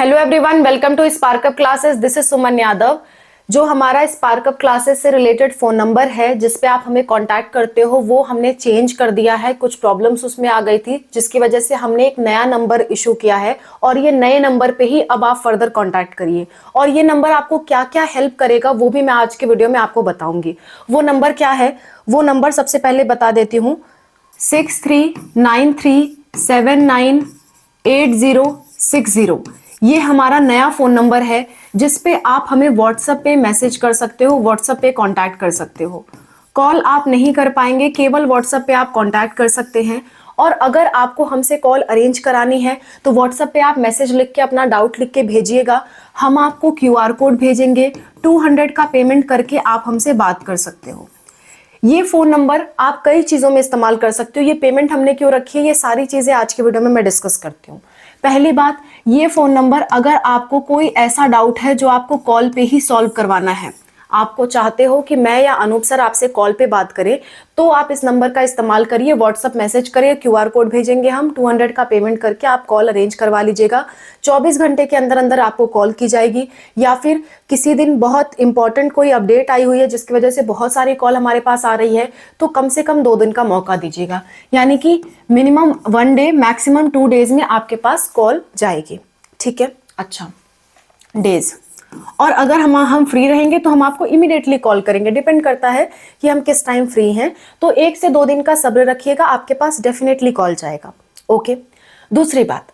Hello everyone, welcome to spark up classes. This is Suman Yadav. जो हमारा spark up classes से related phone number है जिस पे आप हमें कांटेक्ट करते हो वो हमने चेंज कर दिया है। कुछ प्रॉब्लम्स उसमें आ गई थी जिसकी वजह से हमने एक नया नंबर इशू किया है और ये नए नंबर पे ही अब आप फर्दर कांटेक्ट करिए। और ये नंबर आपको क्या क्या हेल्प करेगा वो भी मैं आज के वीडियो में आपको बताऊंगी। वो नंबर क्या है, वो नंबर सबसे पहले बता देती हूँ। 6393798060। ये हमारा नया फोन नंबर है जिस पे आप हमें व्हाट्सएप पे मैसेज कर सकते हो, व्हाट्सएप पे कांटेक्ट कर सकते हो। कॉल आप नहीं कर पाएंगे, केवल व्हाट्सएप पे आप कांटेक्ट कर सकते हैं। और अगर आपको हमसे कॉल अरेंज करानी है तो व्हाट्सएप पे आप मैसेज लिख के अपना डाउट लिख के भेजिएगा। हम आपको क्यूआर कोड भेजेंगे। 200 का पेमेंट करके आप हमसे बात कर सकते हो। ये फोन नंबर आप कई चीजों में इस्तेमाल कर सकते हो। ये पेमेंट हमने क्यों रखी है, ये सारी चीजें आज की वीडियो में मैं डिस्कस करती हूँ। पहली बात, ये फोन नंबर अगर आपको कोई ऐसा डाउट है जो आपको कॉल पे ही सॉल्व करवाना है, आपको चाहते हो कि मैं या अनूप सर आपसे कॉल पे बात करें, तो आप इस नंबर का इस्तेमाल करिए, व्हाट्सएप मैसेज करिए, क्यूआर कोड भेजेंगे हम। 200 का पेमेंट करके आप कॉल अरेंज करवा लीजिएगा। 24 घंटे के अंदर अंदर आपको कॉल की जाएगी। या फिर किसी दिन बहुत इंपॉर्टेंट कोई अपडेट आई हुई है जिसकी वजह से बहुत सारी कॉल हमारे पास आ रही है, तो कम से कम 2 दिन का मौका दीजिएगा। यानी कि मिनिमम 1 डे, मैक्सिमम 2 डेज में आपके पास कॉल जाएगी। ठीक है, अच्छा, डेज। और अगर हम फ्री रहेंगे तो हम आपको इमीडिएटली कॉल करेंगे। डिपेंड करता है कि हम किस टाइम फ्री हैं। तो 1 से 2 दिन का सब्र रखिएगा, आपके पास डेफिनेटली कॉल जाएगा। ओके। दूसरी बात,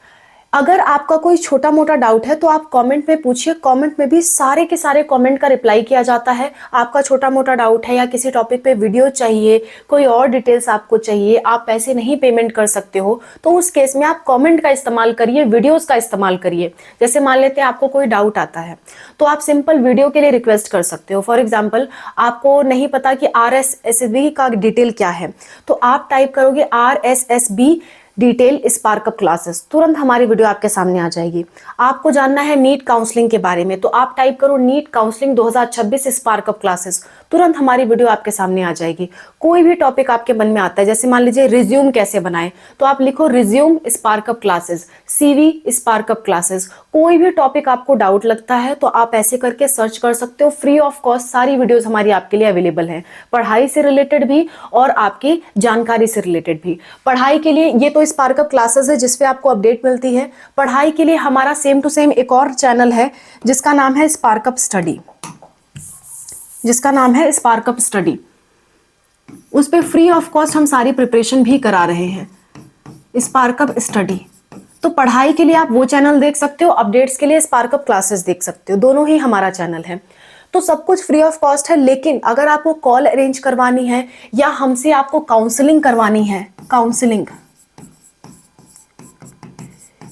अगर आपका कोई छोटा मोटा डाउट है तो आप कमेंट में पूछिए। कमेंट में भी सारे के सारे कमेंट का रिप्लाई किया जाता है। आपका छोटा मोटा डाउट है या किसी टॉपिक पे वीडियो चाहिए, कोई और डिटेल्स आपको चाहिए, आप पैसे नहीं पेमेंट कर सकते हो, तो उस केस में आप कमेंट का इस्तेमाल करिए, वीडियोस का इस्तेमाल करिए। जैसे मान लेते हैं आपको कोई डाउट आता है तो आप सिंपल वीडियो के लिए रिक्वेस्ट कर सकते हो। फॉर एग्जाम्पल, आपको नहीं पता कि RSSB का डिटेल क्या है, तो आप टाइप करोगे RSSB डिटेल स्पार्कअप क्लासेस, तुरंत हमारी वीडियो आपके सामने आ जाएगी। आपको जानना है नीट काउंसलिंग के बारे में, तो आप टाइप करो नीट काउंसलिंग 2026 स्पार्कअप क्लासेस, तुरंत हमारी वीडियो आपके सामने आ जाएगी। कोई भी टॉपिक आपके मन में आता है, जैसे मान लीजिए रिज्यूम कैसे बनाएं, तो आप लिखो रिज्यूम स्पार्कअप क्लासेस, CV स्पार्कअप क्लासेस। कोई भी टॉपिक आपको डाउट लगता है तो आप ऐसे करके सर्च कर सकते हो। फ्री ऑफ कॉस्ट सारी वीडियोस हमारी आपके लिए अवेलेबल है, पढ़ाई से रिलेटेड भी और आपकी जानकारी से रिलेटेड भी। पढ़ाई के लिए ये तो स्पार्कअप क्लासेस है जिसपे आपको अपडेट मिलती है। पढ़ाई के लिए हमारा सेम टू सेम एक और चैनल है जिसका नाम है स्पार्कअप स्टडी, उस पे फ्री ऑफ कॉस्ट हम सारी प्रिपरेशन भी करा रहे हैं, स्पार्कअप स्टडी। तो पढ़ाई के लिए आप वो चैनल देख सकते हो, अपडेट्स के लिए स्पार्कअप क्लासेस देख सकते हो, दोनों ही हमारा चैनल है। तो सब कुछ फ्री ऑफ कॉस्ट है। लेकिन अगर आपको कॉल अरेंज करवानी है या हमसे आपको काउंसलिंग करवानी है, काउंसलिंग,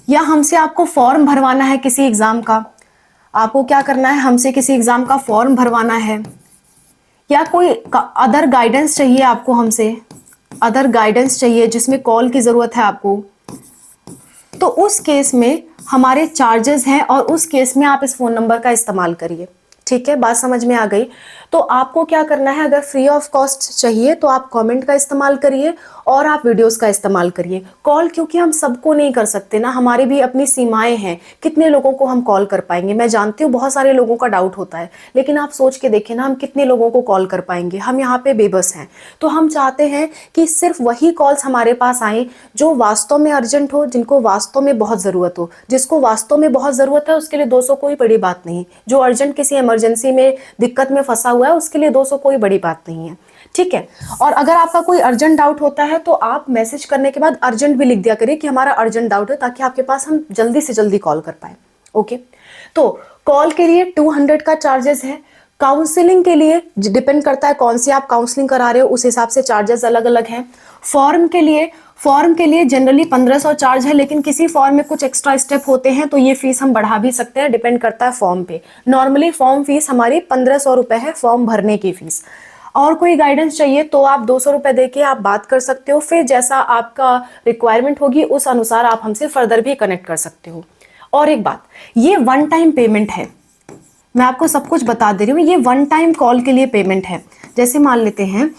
या हमसे आपको फॉर्म भरवाना है किसी एग्जाम का, आपको क्या करना है, हमसे किसी एग्जाम का फॉर्म भरवाना है, या कोई अदर गाइडेंस चाहिए आपको, हमसे अदर गाइडेंस चाहिए जिसमें कॉल की जरूरत है आपको, तो उस केस में हमारे चार्जेस हैं और उस केस में आप इस फोन नंबर का इस्तेमाल करिए। ठीक है, बात समझ में आ गई। तो आपको क्या करना है, अगर फ्री ऑफ कॉस्ट चाहिए तो आप कमेंट का इस्तेमाल करिए और आप वीडियोस का इस्तेमाल करिए। कॉल क्योंकि हम सबको नहीं कर सकते ना, हमारी भी अपनी सीमाएं हैं, कितने लोगों को हम कॉल कर पाएंगे। मैं जानती हूँ बहुत सारे लोगों का डाउट होता है, लेकिन आप सोच के देखें ना, हम कितने लोगों को कॉल कर पाएंगे। हम यहाँ पे बेबस हैं। तो हम चाहते हैं कि सिर्फ वही कॉल्स हमारे पास आए जो वास्तव में अर्जेंट हो, जिनको वास्तव में बहुत ज़रूरत हो। जिसको वास्तव में बहुत ज़रूरत है उसके लिए 200 कोई बड़ी बात नहीं। जो अर्जेंट किसी इमरजेंसी में दिक्कत में फंसा हुआ है उसके लिए 200 कोई बड़ी बात नहीं है। ठीक है। और अगर आपका कोई अर्जेंट डाउट होता है तो आप मैसेज करने के बाद अर्जेंट भी लिख दिया करिए कि हमारा अर्जेंट डाउट है, ताकि आपके पास हम जल्दी से जल्दी कॉल कर पाए। ओके। तो कॉल के लिए 200 का चार्जेस है। काउंसलिंग के लिए डिपेंड करता है कौन सी आप काउंसलिंग करा रहे हो, उस हिसाब से चार्जेस अलग अलग हैं। फॉर्म के लिए जनरली 1500 चार्ज है, लेकिन किसी फॉर्म में कुछ एक्स्ट्रा स्टेप होते हैं तो ये फीस हम बढ़ा भी सकते हैं, डिपेंड करता है फॉर्म पे। नॉर्मली फॉर्म फीस हमारी 1500 रुपए है, फॉर्म भरने की फीस। और कोई गाइडेंस चाहिए तो आप 200 रुपए देके आप बात कर सकते हो। फिर जैसा आपका रिक्वायरमेंट होगी उस अनुसार आप हमसे फर्दर भी कनेक्ट कर सकते हो। और एक बात, ये 1 टाइम पेमेंट है, मैं आपको सब कुछ बता दे रही हूँ। ये 1 टाइम कॉल के लिए पेमेंट है। जैसे मान लेते हैं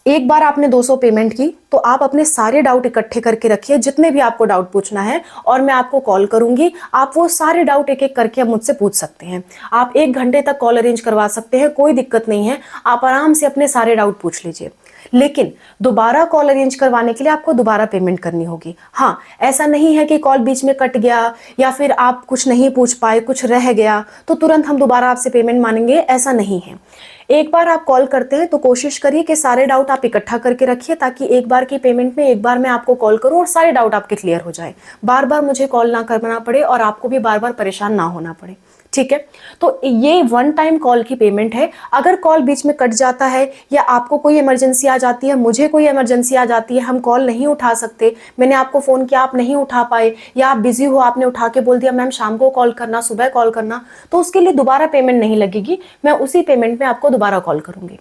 एक बार आपने 200 पेमेंट की तो आप अपने सारे डाउट इकट्ठे करके रखिए, जितने भी आपको डाउट पूछना है, और मैं आपको कॉल करूंगी। आप वो सारे डाउट एक एक करके अब मुझसे पूछ सकते हैं। आप 1 घंटे तक कॉल अरेंज करवा सकते हैं, कोई दिक्कत नहीं है। आप आराम से अपने सारे डाउट पूछ लीजिए। लेकिन दोबारा कॉल अरेंज करवाने के लिए आपको दोबारा पेमेंट करनी होगी। हाँ, ऐसा नहीं है कि कॉल बीच में कट गया या फिर आप कुछ नहीं पूछ पाए, कुछ रह गया तो तुरंत हम दोबारा आपसे पेमेंट मांगेंगे, ऐसा नहीं है। एक बार आप कॉल करते हैं तो कोशिश करिए कि सारे डाउट आप इकट्ठा करके रखिए, ताकि एक बार की पेमेंट में एक बार मैं आपको कॉल करूं और सारे डाउट आपके क्लियर हो जाए। बार बार मुझे कॉल ना करना पड़े और आपको भी बार बार परेशान ना होना पड़े। ठीक है, तो ये 1 टाइम कॉल की पेमेंट है। अगर कॉल बीच में कट जाता है या आपको कोई इमरजेंसी आ जाती है, मुझे कोई इमरजेंसी आ जाती है, हम कॉल नहीं उठा सकते, मैंने आपको फ़ोन किया आप नहीं उठा पाए, या आप बिजी हो, आपने उठा के बोल दिया मैम शाम को कॉल करना, सुबह कॉल करना, तो उसके लिए दोबारा पेमेंट नहीं लगेगी। मैं उसी पेमेंट में आपको दोबारा कॉल करूंगी।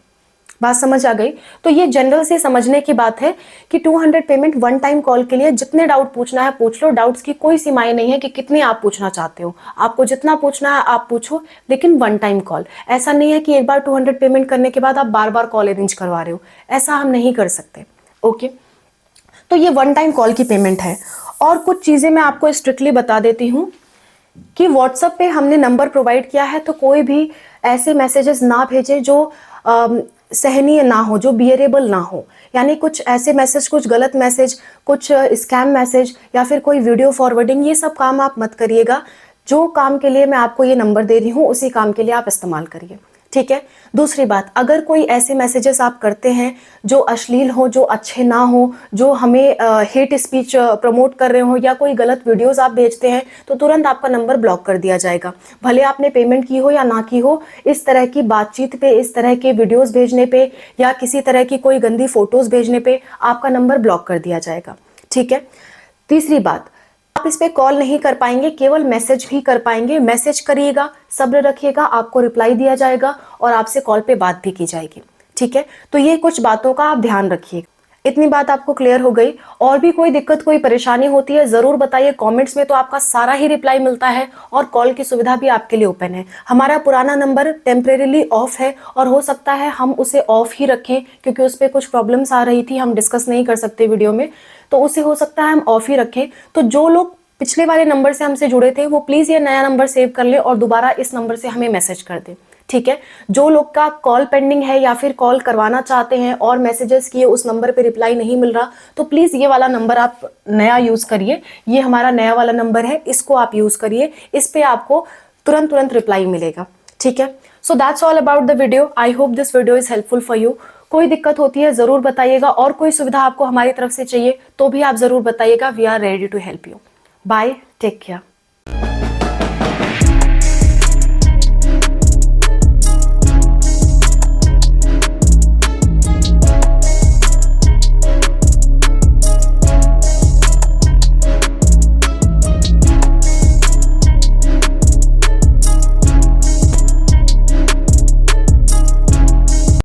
बात समझ आ गई? तो ये जनरल से समझने की बात है कि 200 पेमेंट 1 टाइम कॉल के लिए जितने डाउट पूछना है पूछ लो। डाउट्स की कोई सीमाएं नहीं है कि कितने आप पूछना चाहते हो, आपको जितना पूछना है आप पूछो, लेकिन 1 टाइम कॉल। ऐसा नहीं है कि एक बार 200 पेमेंट करने के बाद आप बार बार कॉल अरेंज करवा रहे हो, ऐसा हम नहीं कर सकते। ओके, तो ये 1 टाइम कॉल की पेमेंट है। और कुछ चीजें मैं आपको स्ट्रिक्टली बता देती हूँ कि व्हाट्सएप पे हमने नंबर प्रोवाइड किया है, तो कोई भी ऐसे मैसेजेस ना भेजें जो सहनीय ना हो, जो बियरेबल ना हो। यानी कुछ ऐसे मैसेज, कुछ गलत मैसेज, कुछ स्कैम मैसेज या फिर कोई वीडियो फॉरवर्डिंग, ये सब काम आप मत करिएगा। जो काम के लिए मैं आपको ये नंबर दे रही हूँ उसी काम के लिए आप इस्तेमाल करिए। ठीक है। दूसरी बात, अगर कोई ऐसे मैसेजेस आप करते हैं जो अश्लील हो, जो अच्छे ना हो, जो हमें हेट स्पीच प्रमोट कर रहे हो, या कोई गलत वीडियोस आप भेजते हैं, तो तुरंत आपका नंबर ब्लॉक कर दिया जाएगा। भले आपने पेमेंट की हो या ना की हो, इस तरह की बातचीत पे, इस तरह के वीडियोस भेजने पे या किसी तरह की कोई गंदी फोटोज भेजने पे आपका नंबर ब्लॉक कर दिया जाएगा। ठीक है। तीसरी बात, आप इस पे कॉल नहीं कर पाएंगे, केवल मैसेज भी कर पाएंगे। मैसेज करिएगा, सब्र रखिएगा, आपको रिप्लाई दिया जाएगा और आपसे कॉल पे बात भी की जाएगी। ठीक है, तो ये कुछ बातों का आप ध्यान रखिएगा। इतनी बात आपको क्लियर हो गई? और भी कोई दिक्कत, कोई परेशानी होती है जरूर बताइए कमेंट्स में, तो आपका सारा ही रिप्लाई मिलता है और कॉल की सुविधा भी आपके लिए ओपन है। हमारा पुराना नंबर टेम्परेरीली ऑफ है और हो सकता है हम उसे ऑफ ही रखें, क्योंकि उस पर कुछ प्रॉब्लम्स आ रही थी, हम डिस्कस नहीं कर सकते वीडियो में, तो उसे हो सकता है हम ऑफ ही रखें। तो जो लोग पिछले वाले नंबर से हमसे जुड़े थे वो प्लीज ये नया नंबर सेव कर ले और दोबारा इस नंबर से हमें मैसेज कर दे। ठीक है। जो लोग का कॉल पेंडिंग है या फिर कॉल करवाना चाहते हैं और मैसेजेस किए, उस नंबर पे रिप्लाई नहीं मिल रहा, तो प्लीज ये वाला नंबर आप नया यूज करिए। ये हमारा नया वाला नंबर है, इसको आप यूज करिए। इस पे आपको तुरंत तुरंत रिप्लाई मिलेगा। ठीक है। So that's all about the video. I hope this video is helpful for you. कोई दिक्कत होती है जरूर बताइएगा, और कोई सुविधा आपको हमारी तरफ से चाहिए तो भी आप जरूर बताइएगा। We are ready to help you. Bye, take care.